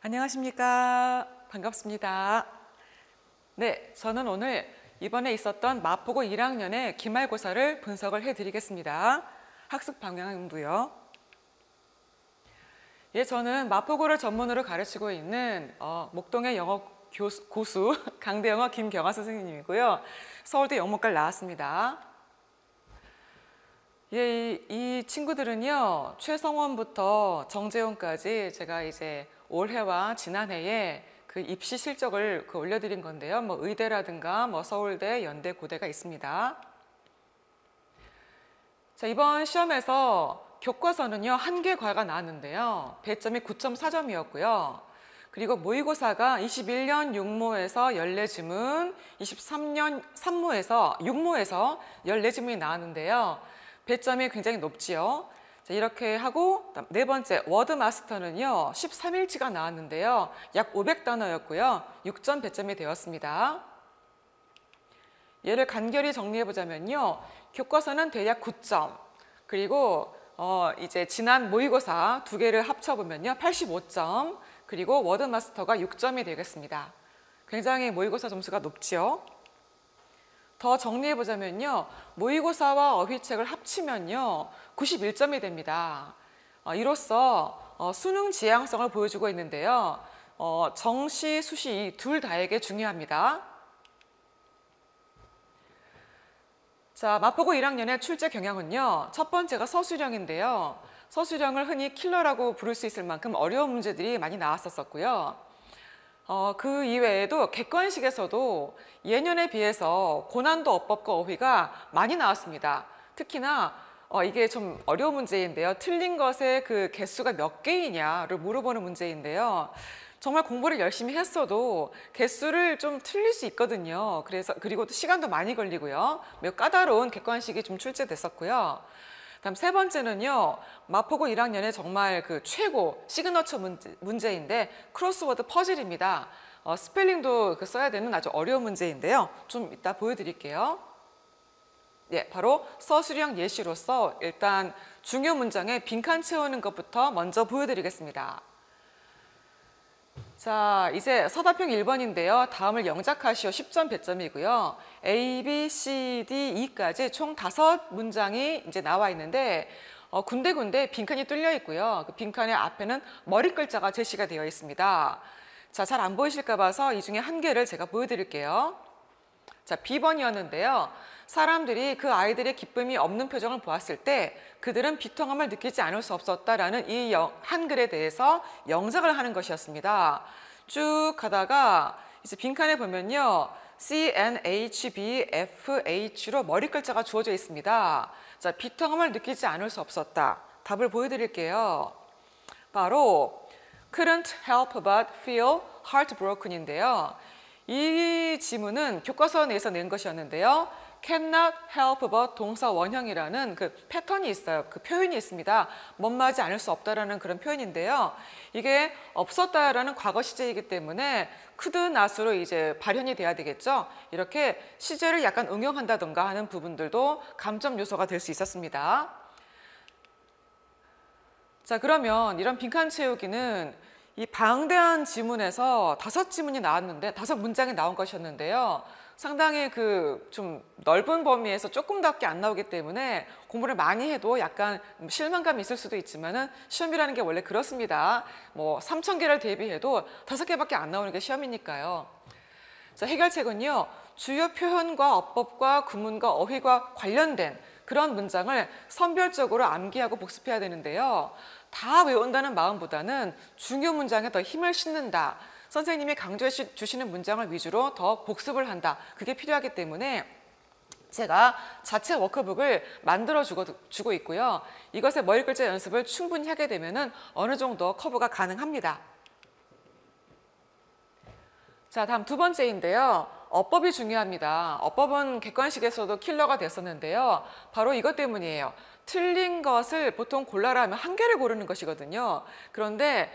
안녕하십니까. 반갑습니다. 네, 저는 오늘 이번에 있었던 마포고 1학년의 기말고사를 분석을 해드리겠습니다. 학습 방향부요. 예, 저는 마포고를 전문으로 가르치고 있는 목동의 영어 고수 강대영어 김경아 선생님이고요. 서울대 영문과를 나왔습니다. 예, 이 친구들은요, 최성원부터 정재훈까지 제가 이제 올해와 지난해에 그 입시 실적을 올려드린 건데요. 뭐 의대라든가 뭐 서울대, 연대, 고대가 있습니다. 자, 이번 시험에서 교과서는요, 한 개 과가 나왔는데요. 배점이 9.4점이었고요. 그리고 모의고사가 21년 6모에서 14지문, 23년 3모에서 6모에서 14지문이 나왔는데요. 배점이 굉장히 높지요. 자, 이렇게 하고 네 번째 워드마스터는요. 13일치가 나왔는데요. 약 500단어였고요. 6점 배점이 되었습니다. 얘를 간결히 정리해보자면요. 교과서는 대략 9점, 그리고 이제 지난 모의고사 두 개를 합쳐보면요. 85점, 그리고 워드마스터가 6점이 되겠습니다. 굉장히 모의고사 점수가 높지요. 더 정리해보자면요. 모의고사와 어휘책을 합치면요. 91점이 됩니다. 이로써 수능 지향성을 보여주고 있는데요. 정시, 수시 둘 다에게 중요합니다. 자, 마포고 1학년의 출제 경향은요. 첫 번째가 서술형인데요. 서술형을 흔히 킬러라고 부를 수 있을 만큼 어려운 문제들이 많이 나왔었고요. 그 이외에도 객관식에서도 예년에 비해서 고난도 어법과 어휘가 많이 나왔습니다. 특히나 이게 좀 어려운 문제인데요. 틀린 것의 그 개수가 몇 개이냐를 물어보는 문제인데요. 정말 공부를 열심히 했어도 개수를 좀 틀릴 수 있거든요. 그리고 또 시간도 많이 걸리고요. 매우 까다로운 객관식이 좀 출제됐었고요. 다음 세 번째는요. 마포고 1학년의 정말 그 최고 시그너처 문제인데 크로스워드 퍼즐입니다. 스펠링도 써야 되는 아주 어려운 문제인데요. 좀 이따 보여드릴게요. 예, 바로 서술형 예시로서 일단 중요 문장에 빈칸 채우는 것부터 먼저 보여드리겠습니다. 자, 이제 서답형 1번인데요. 다음을 영작하시오 10점 배점이고요. A, B, C, D, E까지 총 5문장이 이제 나와 있는데 군데군데 빈칸이 뚫려 있고요. 그 빈칸의 앞에는 머리 글자가 제시가 되어 있습니다. 자, 잘 안 보이실까 봐서 이 중에 한 개를 제가 보여드릴게요. 자, B번이었는데요. 사람들이 그 아이들의 기쁨이 없는 표정을 보았을 때 그들은 비통함을 느끼지 않을 수 없었다라는 이 한글에 대해서 영작을 하는 것이었습니다. 쭉 가다가 이제 빈칸에 보면요. C, N, H, B, F, H로 머리 글자가 주어져 있습니다. 자, 비통함을 느끼지 않을 수 없었다. 답을 보여드릴게요. 바로 couldn't help but feel heartbroken인데요. 이 지문은 교과서 내에서 낸 것이었는데요. cannot help but 동사 원형이라는 그 패턴이 있어요. 그 표현이 있습니다. 멋마지 않을 수 없다라는 그런 표현인데요. 이게 없었다라는 과거 시제이기 때문에 could not으로 이제 발현이 돼야 되겠죠. 이렇게 시제를 약간 응용한다던가 하는 부분들도 감점 요소가 될 수 있었습니다. 자, 그러면 이런 빈칸 채우기는 이 방대한 지문에서 5지문이 나왔는데 5문장이 나온 것이었는데요. 상당히 그 좀 넓은 범위에서 조금밖에 안 나오기 때문에 공부를 많이 해도 약간 실망감이 있을 수도 있지만은 시험이라는 게 원래 그렇습니다. 뭐 3,000개를 대비해도 5개밖에 안 나오는 게 시험이니까요. 자, 해결책은요. 주요 표현과 어법과 구문과 어휘가 관련된 그런 문장을 선별적으로 암기하고 복습해야 되는데요. 다 외운다는 마음보다는 중요 문장에 더 힘을 싣는다. 선생님이 강조해 주시는 문장을 위주로 더 복습을 한다. 그게 필요하기 때문에 제가 자체 워크북을 만들어 주고 있고요. 이것의 머리 글자 연습을 충분히 하게 되면 어느 정도 커버가 가능합니다. 자, 다음 두 번째인데요. 어법이 중요합니다. 어법은 객관식에서도 킬러가 됐었는데요. 바로 이것 때문이에요. 틀린 것을 보통 골라라 하면 한 개를 고르는 것이거든요. 그런데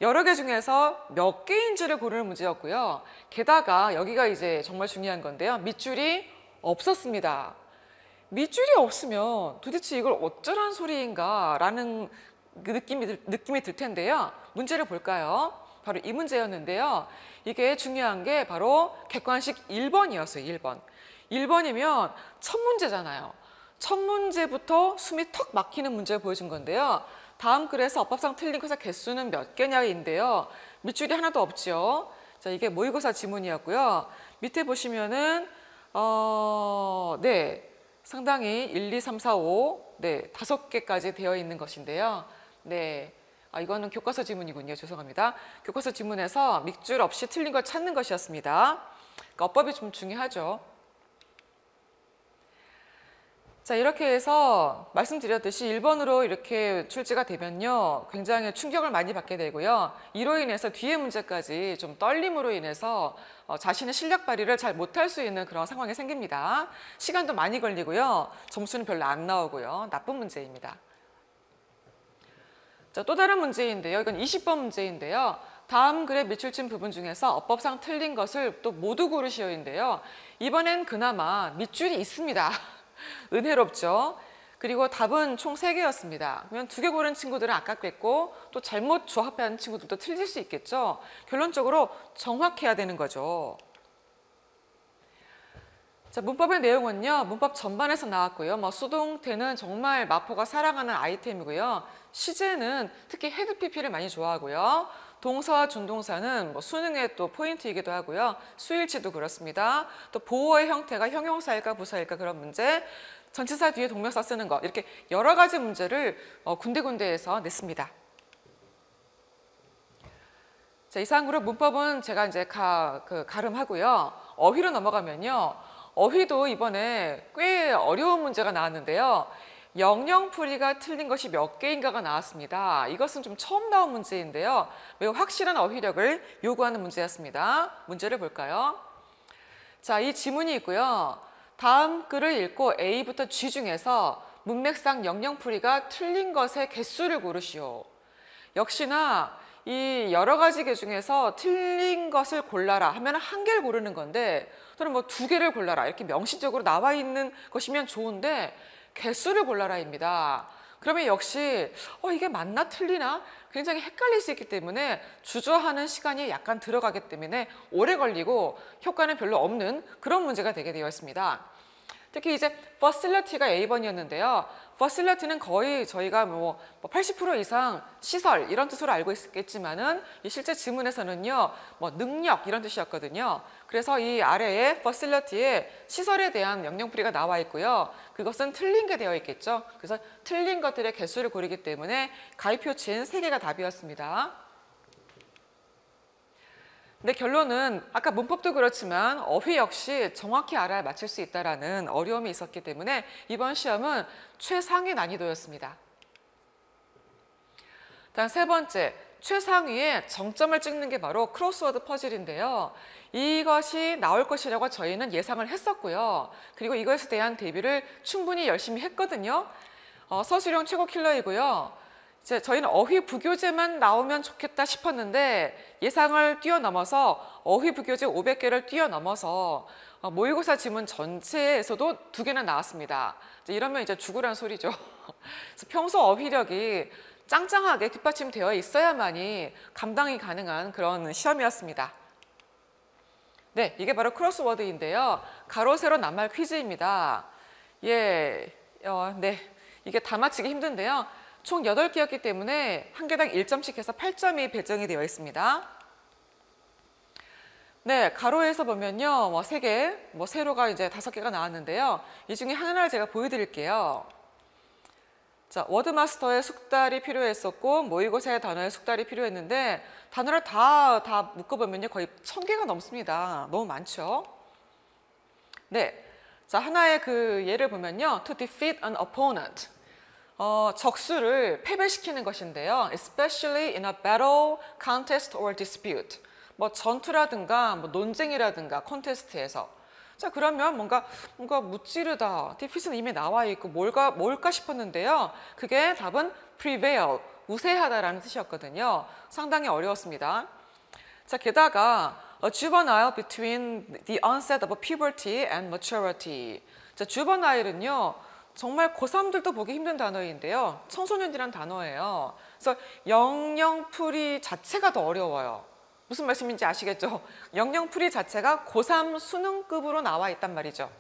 여러 개 중에서 몇 개인지를 고르는 문제였고요. 게다가 여기가 이제 정말 중요한 건데요. 밑줄이 없었습니다. 밑줄이 없으면 도대체 이걸 어쩌란 소리인가 라는 그 느낌이 들 텐데요. 문제를 볼까요? 바로 이 문제였는데요. 이게 중요한 게 바로 객관식 1번이었어요. 1번. 1번이면 첫 문제잖아요. 첫 문제부터 숨이 턱 막히는 문제를 보여준 건데요. 다음 글에서 어법상 틀린 것의 개수는 몇 개냐인데요. 밑줄이 하나도 없죠. 자, 이게 모의고사 지문이었고요. 밑에 보시면은 네, 상당히 1, 2, 3, 4, 5, 네, 5개까지 되어 있는 것인데요. 네, 이거는 교과서 지문이군요. 죄송합니다. 교과서 지문에서 밑줄 없이 틀린 걸 찾는 것이었습니다. 그러니까 어법이 좀 중요하죠. 자, 이렇게 해서 말씀드렸듯이 1번으로 이렇게 출제가 되면요. 굉장히 충격을 많이 받게 되고요. 이로 인해서 뒤에 문제까지 좀 떨림으로 인해서 자신의 실력 발휘를 잘 못할 수 있는 그런 상황이 생깁니다. 시간도 많이 걸리고요. 점수는 별로 안 나오고요. 나쁜 문제입니다. 자, 또 다른 문제인데요. 이건 20번 문제인데요. 다음 글의 밑줄 친 부분 중에서 어법상 틀린 것을 또 모두 고르시오인데요. 이번엔 그나마 밑줄이 있습니다. 은혜롭죠. 그리고 답은 총 3개였습니다. 그러면 2개 고른 친구들은 아깝겠고 또 잘못 조합한 친구들도 틀릴 수 있겠죠. 결론적으로 정확해야 되는 거죠. 자, 문법의 내용은요. 문법 전반에서 나왔고요. 수동태는 정말 마포가 사랑하는 아이템이고요. 시제는 특히 헤드 PP를 많이 좋아하고요. 동사와 준동사는 수능의 또 포인트이기도 하고요. 수일치도 그렇습니다. 또 보어의 형태가 형용사일까 부사일까 그런 문제, 전치사 뒤에 동명사 쓰는 거 이렇게 여러 가지 문제를 군데군데에서 냈습니다. 자, 이상으로 문법은 제가 이제 가름하고요. 어휘로 넘어가면요. 어휘도 이번에 꽤 어려운 문제가 나왔는데요. 영영풀이가 틀린 것이 몇 개인가가 나왔습니다. 이것은 좀 처음 나온 문제인데요. 매우 확실한 어휘력을 요구하는 문제였습니다. 문제를 볼까요? 자, 이 지문이 있고요. 다음 글을 읽고 A부터 G 중에서 문맥상 영영풀이가 틀린 것의 개수를 고르시오. 역시나 이 여러 가지 개 중에서 틀린 것을 골라라 하면 한 개를 고르는 건데 또는 2개를 골라라 이렇게 명시적으로 나와 있는 것이면 좋은데 개수를 골라라입니다. 그러면 역시 이게 맞나 틀리나 굉장히 헷갈릴 수 있기 때문에 주저하는 시간이 약간 들어가기 때문에 오래 걸리고 효과는 별로 없는 그런 문제가 되게 되어 있습니다. 특히 이제 facility가 A번이었는데요. facility는 거의 저희가 80% 이상 시설 이런 뜻으로 알고 있겠지만은 이 실제 지문에서는요, 능력 이런 뜻이었거든요. 그래서 이 아래에 facility에 시설에 대한 영영풀이가 나와 있고요. 그것은 틀린 게 되어 있겠죠. 그래서 틀린 것들의 개수를 고르기 때문에 가위표치인 3개가 답이었습니다. 근데 결론은 아까 문법도 그렇지만 어휘 역시 정확히 알아야 맞출 수 있다는 어려움이 있었기 때문에 이번 시험은 최상위 난이도였습니다. 다음 3번째, 최상위에 정점을 찍는 게 바로 크로스워드 퍼즐인데요. 이것이 나올 것이라고 저희는 예상을 했었고요. 그리고 이것에 대한 대비를 충분히 열심히 했거든요. 서술형 최고 킬러이고요. 이제 저희는 어휘 부교재만 나오면 좋겠다 싶었는데 예상을 뛰어넘어서 어휘 부교재 500개를 뛰어넘어서 모의고사 지문 전체에서도 2개나 나왔습니다. 이러면 이제 죽으란 소리죠. 그래서 평소 어휘력이 짱짱하게 뒷받침되어 있어야만이 감당이 가능한 그런 시험이었습니다. 네, 이게 바로 크로스워드인데요. 가로 세로 낱말 퀴즈입니다. 네, 이게 다 맞히기 힘든데요. 총 8개였기 때문에 한 개당 1점씩 해서 8점이 배정이 되어 있습니다. 네, 가로에서 보면요. 3개, 세로가 이제 5개가 나왔는데요. 이 중에 하나를 제가 보여드릴게요. 자, 워드마스터의 숙달이 필요했었고 모의고사의 단어의 숙달이 필요했는데 단어를 다 묶어보면요. 거의 1000개가 넘습니다. 너무 많죠? 네, 자, 하나의 그 예를 보면요. To defeat an opponent. 적수를 패배시키는 것인데요. Especially in a battle, contest or dispute. 전투라든가 논쟁이라든가 콘테스트에서. 자, 그러면 뭔가 무찌르다. defeat은 이미 나와 있고 뭘까 싶었는데요. 그게 답은 prevail, 우세하다라는 뜻이었거든요. 상당히 어려웠습니다. 자, 게다가 a juvenile between the onset of puberty and maturity. 자, juvenile은요. 정말 고3들도 보기 힘든 단어인데요. 청소년이란 단어예요. 그래서 영영풀이 자체가 더 어려워요. 무슨 말씀인지 아시겠죠? 영영풀이 자체가 고3 수능급으로 나와 있단 말이죠.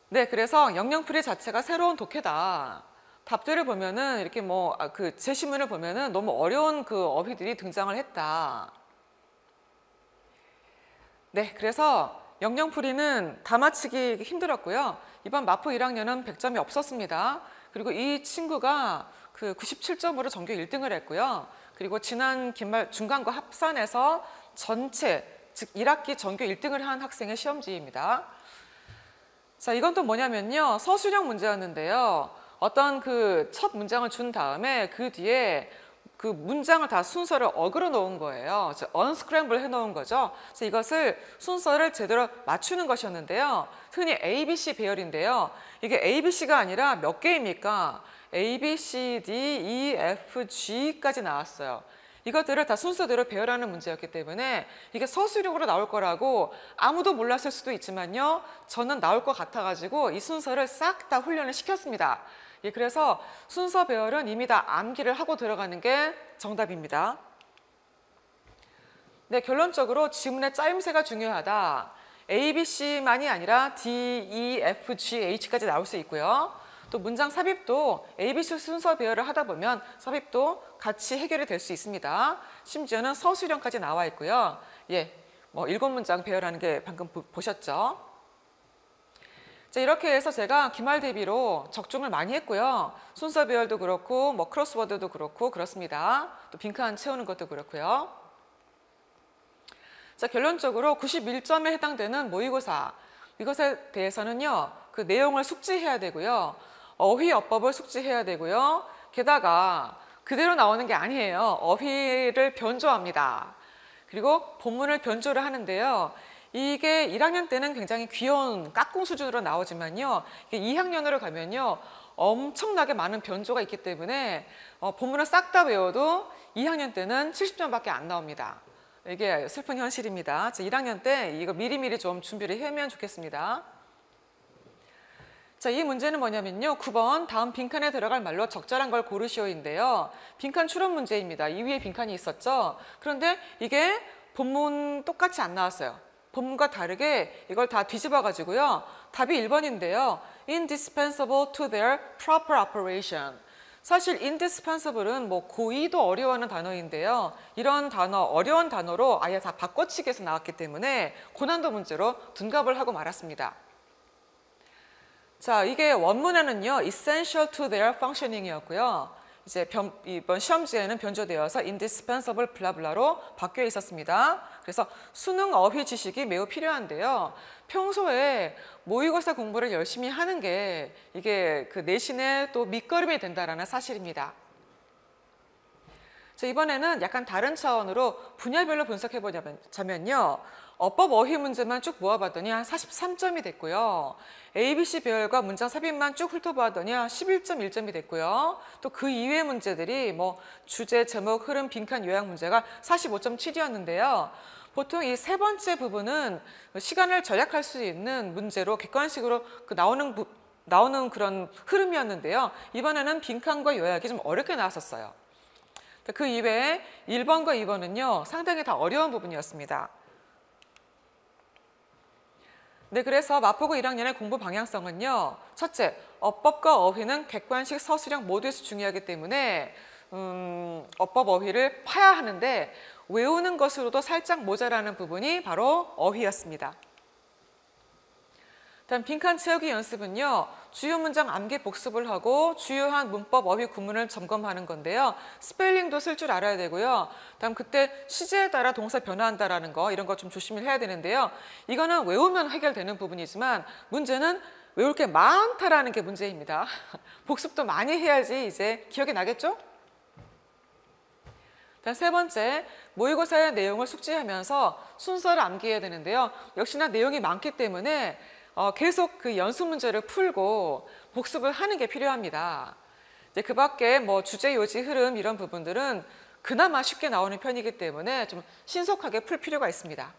네, 그래서 영영풀이 자체가 새로운 독해다. 답들을 보면은 이렇게 뭐 그 제시문을 보면은 너무 어려운 그 어휘들이 등장을 했다. 네, 그래서 영영풀이는 다 맞히기 힘들었고요. 이번 마포 1학년은 100점이 없었습니다. 그리고 이 친구가 그 97점으로 전교 1등을 했고요. 그리고 지난 기말 중간고 합산에서 전체, 즉 1학기 전교 1등을 한 학생의 시험지입니다. 자, 이건 또 뭐냐면요. 서술형 문제였는데요. 어떤 그 첫 문장을 준 다음에 그 뒤에 그 문장을 다 순서를 어그러 놓은 거예요. 언스크램블 해놓은 거죠. 그래서 이것을 순서를 제대로 맞추는 것이었는데요. 흔히 ABC 배열인데요. 이게 ABC가 아니라 몇 개입니까? A, B, C, D, E, F, G까지 나왔어요. 이것들을 다 순서대로 배열하는 문제였기 때문에 이게 서술형으로 나올 거라고 아무도 몰랐을 수도 있지만요. 저는 나올 것 같아가지고 이 순서를 싹 다 훈련을 시켰습니다. 예, 그래서 순서 배열은 이미 다 암기를 하고 들어가는 게 정답입니다. 네, 결론적으로 지문의 짜임새가 중요하다. A, B, C만이 아니라 D, E, F, G, H까지 나올 수 있고요. 또 문장 삽입도 A, B, C 순서 배열을 하다 보면 삽입도 같이 해결이 될 수 있습니다. 심지어는 서술형까지 나와 있고요. 예, 뭐 7문장 배열하는 게 방금 보셨죠? 자, 이렇게 해서 제가 기말 대비로 적중을 많이 했고요. 순서 배열도 그렇고 뭐 크로스워드도 그렇고 그렇습니다. 또 빈칸 채우는 것도 그렇고요. 자, 결론적으로 91점에 해당되는 모의고사, 이것에 대해서는요. 그 내용을 숙지해야 되고요. 어휘 어법을 숙지해야 되고요. 게다가 그대로 나오는 게 아니에요. 어휘를 변조합니다. 그리고 본문을 변조를 하는데요. 이게 1학년 때는 굉장히 귀여운 까꿍 수준으로 나오지만요. 이게 2학년으로 가면요. 엄청나게 많은 변조가 있기 때문에 본문을 싹 다 외워도 2학년 때는 70점밖에 안 나옵니다. 이게 슬픈 현실입니다. 1학년 때 이거 미리미리 좀 준비를 해면 좋겠습니다. 자, 이 문제는 뭐냐면요. 9번 다음 빈칸에 들어갈 말로 적절한 걸 고르시오인데요. 빈칸 추론 문제입니다. 이 위에 빈칸이 있었죠. 그런데 이게 본문 똑같이 안 나왔어요. 본문과 다르게 이걸 다 뒤집어 가지고요. 답이 1번인데요. indispensable to their proper operation. 사실 indispensable은 뭐 고의도 어려워하는 단어인데요. 이런 단어, 어려운 단어로 아예 다 바꿔치기해서 나왔기 때문에 고난도 문제로 둔갑을 하고 말았습니다. 자, 이게 원문에는요. essential to their functioning이었고요. 이제 이번 시험지에는 변조되어서 indispensable 블라블라로 바뀌어 있었습니다. 그래서 수능 어휘 지식이 매우 필요한데요. 평소에 모의고사 공부를 열심히 하는 게 이게 그 내신에 또 밑거름이 된다는 사실입니다. 자, 이번에는 약간 다른 차원으로 분야별로 분석해 보자면요. 어법 어휘 문제만 쭉 모아봤더니 한 43점이 됐고요. ABC 배열과 문장 삽입만 쭉 훑어보았더니 11.1점이 됐고요. 또 그 이외의 문제들이 뭐 주제, 제목, 흐름, 빈칸, 요약 문제가 45.7이었는데요. 보통 이 세 번째 부분은 시간을 절약할 수 있는 문제로 객관식으로 나오는 그런 흐름이었는데요. 이번에는 빈칸과 요약이 좀 어렵게 나왔었어요. 그 이외에 1번과 2번은요. 상당히 다 어려운 부분이었습니다. 네, 그래서 마포구 1학년의 공부 방향성은요. 첫째, 어법과 어휘는 객관식, 서술형 모두에서 중요하기 때문에 어법 어휘를 파야 하는데 외우는 것으로도 살짝 모자라는 부분이 바로 어휘였습니다. 다음 빈칸 채우기 연습은요. 주요 문장 암기 복습을 하고 주요한 문법 어휘 구문을 점검하는 건데요. 스펠링도 쓸 줄 알아야 되고요. 다음 그때 시제에 따라 동사 변화한다라는 거 이런 거 좀 조심을 해야 되는데요. 이거는 외우면 해결되는 부분이지만 문제는 외울 게 많다라는 게 문제입니다. 복습도 많이 해야지 이제 기억이 나겠죠? 다음 세 번째, 모의고사의 내용을 숙지하면서 순서를 암기해야 되는데요. 역시나 내용이 많기 때문에 계속 그 연습 문제를 풀고 복습을 하는 게 필요합니다. 이제 그 밖에 뭐 주제, 요지, 흐름 이런 부분들은 그나마 쉽게 나오는 편이기 때문에 좀 신속하게 풀 필요가 있습니다.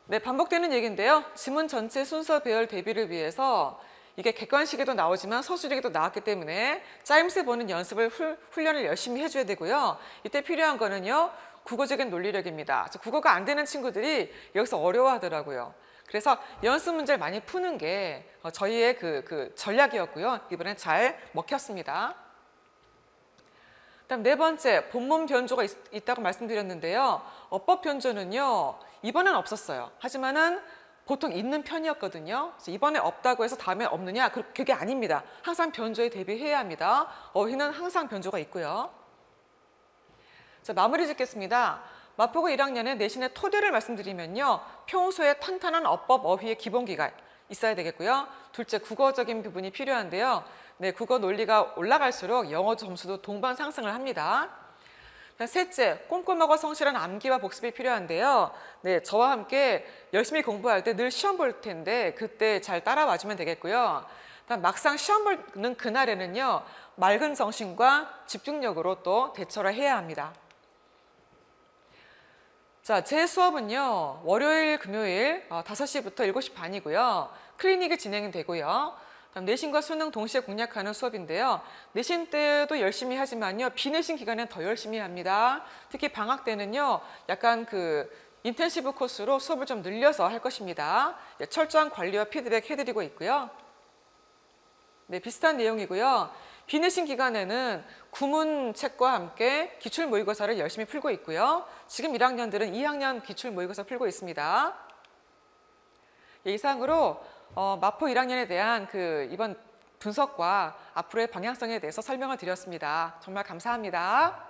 네, 반복되는 얘기인데요. 지문 전체 순서 배열 대비를 위해서 이게 객관식에도 나오지만 서술에도 나왔기 때문에 짜임새 보는 연습을 훈련을 열심히 해줘야 되고요. 이때 필요한 거는요. 국어적인 논리력입니다. 그래서 국어가 안 되는 친구들이 여기서 어려워하더라고요. 그래서 연습 문제를 많이 푸는 게 저희의 그 전략이었고요. 이번엔 잘 먹혔습니다. 그다음 네 번째, 본문 변조가 있다고 말씀드렸는데요. 어법 변조는요. 이번엔 없었어요. 하지만은 보통 있는 편이었거든요. 그래서 이번에 없다고 해서 다음에 없느냐? 그게 아닙니다. 항상 변조에 대비해야 합니다. 어휘는 항상 변조가 있고요. 자, 마무리 짓겠습니다. 마포구 1학년의 내신의 토대를 말씀드리면요. 평소에 탄탄한 어법, 어휘의 기본기가 있어야 되겠고요. 둘째, 국어적인 부분이 필요한데요. 네, 국어 논리가 올라갈수록 영어 점수도 동반 상승을 합니다. 셋째, 꼼꼼하고 성실한 암기와 복습이 필요한데요. 네, 저와 함께 열심히 공부할 때 늘 시험 볼 텐데 그때 잘 따라와 주면 되겠고요. 막상 시험 보는 그날에는요. 맑은 정신과 집중력으로 또 대처를 해야 합니다. 자, 제 수업은요. 월요일, 금요일 5시부터 7시 반이고요. 클리닉이 진행되고요. 다음 내신과 수능 동시에 공략하는 수업인데요. 내신 때도 열심히 하지만요. 비내신 기간엔 더 열심히 합니다. 특히 방학 때는요. 약간 그 인텐시브 코스로 수업을 좀 늘려서 할 것입니다. 철저한 관리와 피드백 해드리고 있고요. 네, 비슷한 내용이고요. 비내신 기간에는 구문책과 함께 기출모의고사를 열심히 풀고 있고요. 지금 1학년들은 2학년 기출모의고사 풀고 있습니다. 예, 이상으로 마포 1학년에 대한 그 이번 분석과 앞으로의 방향성에 대해서 설명을 드렸습니다. 정말 감사합니다.